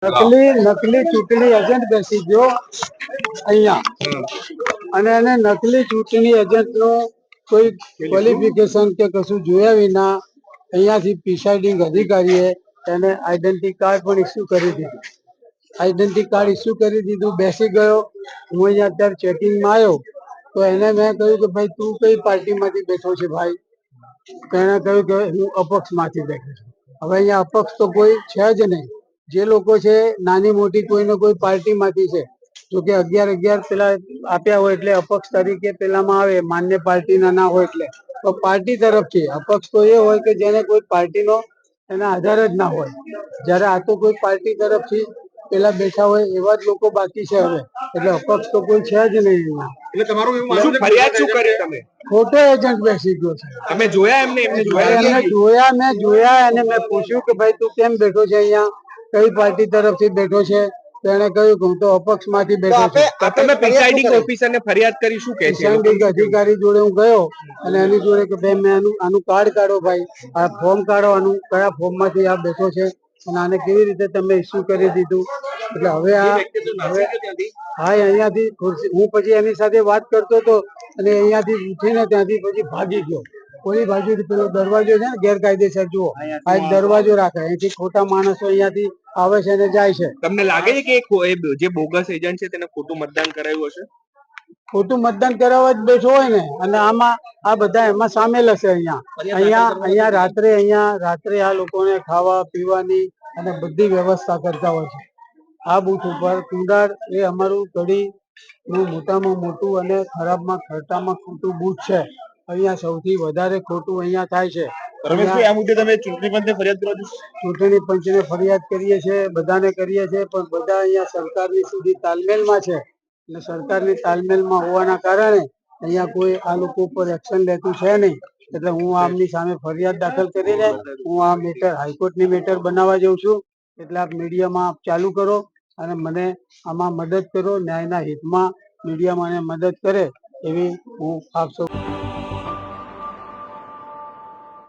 નકલી ચૂંટણી એજન્ટ બેસી ગયો અહીંયા, અને એને નકલી ચૂંટણી એજન્ટ નું કોઈ ક્વોલિફિકેશન કે કશું જોયા વિના અહીંયાથી પ્રિસાઇડિંગ અધિકારીએ એને આઈડેન્ટિટી કાર્ડ પણ ઇસ્યુ કરી દીધું. આઈડેન્ટિટી કાર્ડ ઇસ્યુ કરી દીધું, બેસી ગયો. હું અહીંયા અત્યારે ચેકિંગમાં આવ્યો તો એને મેં કહ્યું કે ભાઈ તું કઈ પાર્ટીમાંથી બેઠો છે ભાઈ? તો એને કહ્યું કે હું અપક્ષમાંથી બેઠો છું. હવે અહીંયા અપક્ષ તો કોઈ છે જ નહીં. જે લોકો છે નાની મોટી કોઈને કોઈ પાર્ટીમાંથી છે. જો કે 11 પેલા આપ્યા હોય એટલે અપક્ષ તરીકે પેલામાં આવે, માન્ય પાર્ટીના ના હોય એટલે તો પાર્ટી તરફથી. અપક્ષ તો એ હોય કે જેને કોઈ પાર્ટીનો એના આધાર જ ના હોય. જ્યારે આ તો કોઈ પાર્ટી તરફથી પેલા બેઠા હોય એવા જ લોકો બાકી છે હવે. એટલે અપક્ષ તો કોઈ છે જ નહીં. એટલે તમારું એવું માનવું છે ફરિયાદ શું કરી તમે? ખોટો એજન્ટ બેસી ગયો છે. તમે જોયા એમને જોયા? મેં જોયા અને મેં પૂછ્યું કે ભાઈ તું કેમ બેઠો છે અહીંયા, કઈ પાર્ટી તરફથી બેઠો છે? તો એને કહ્યું કે હું તો અપક્ષ માંથી બેઠો છું. તમે પ્રિસાઇડિંગ ઓફિસર ને ફરિયાદ કરી શું કે છે? પ્રિસાઇડિંગ અધિકારી જોડે હું ગયો અને એની જોડે કે ભાઈ મેં આનું કાર્ડ કાઢો, ભાઈ આ ફોર્મ કાઢો, આનું કયા ફોર્મ માંથી આ બેઠો છે અને આને કેવી રીતે તમે ઇસ્યુ કરી દીધું? એટલે હવે હા, અહીંયાથી હું પછી એની સાથે વાત કરતો હતો અને અહીંયાથી ઉઠીને ત્યાંથી પછી ભાગી ગયો. કોઈ બાજુ પેલો દરવાજો છે ને ગેરકાયદેસર, જુઓ આ એક દરવાજો રાખે, અહીંથી ખોટા માણસો અહીંયાથી આવે છે અને જાય છે. તમને લાગે છે કે જે બોગસ એજન્ટ છે તેને ખોટું મતદાન કરાયું હશે? ખોટું મતદાન કરાવવા જ બેઠો હોય ને, અને આમાં આ બધા એમાં સામેલ હશે. અહીંયા રાત્રે આ લોકોને ખાવા પીવાની અને બધી વ્યવસ્થા કરતા હોય છે. આ બૂથ ઉપર કુંડાળ એ અમારું કડી નું મોટામાં મોટું અને ખરાબમાં ખોટામાં ખોટું બૂથ છે. અહીંયા સૌથી વધારે ખોટું અહીંયા થાય છે. આ મુદ્દે તમે ચૂંટણી પંચને ફરિયાદ કરો છો? ચૂંટણી પંચને ફરિયાદ કરીએ છીએ, બધાને કરીએ છીએ, પણ બધા અહીંયા સરકારની સીધી તાલમેલમાં છે. અને સરકારની તાલમેલમાં હોવાના કારણે અહીંયા કોઈ આ લોકો ઉપર એક્શન લેતું છે નહીં. એટલે હું આમની સામે ફરિયાદ દાખલ કરીને હું આ મેટર હાઈકોર્ટની મેટર બનાવવા જઉં છું. એટલે આપ મીડિયામાં ચાલુ કરો અને મને આમાં મદદ કરો. ન્યાયના હિતમાં મીડિયા મને મદદ કરે એવી હું આપ સૌ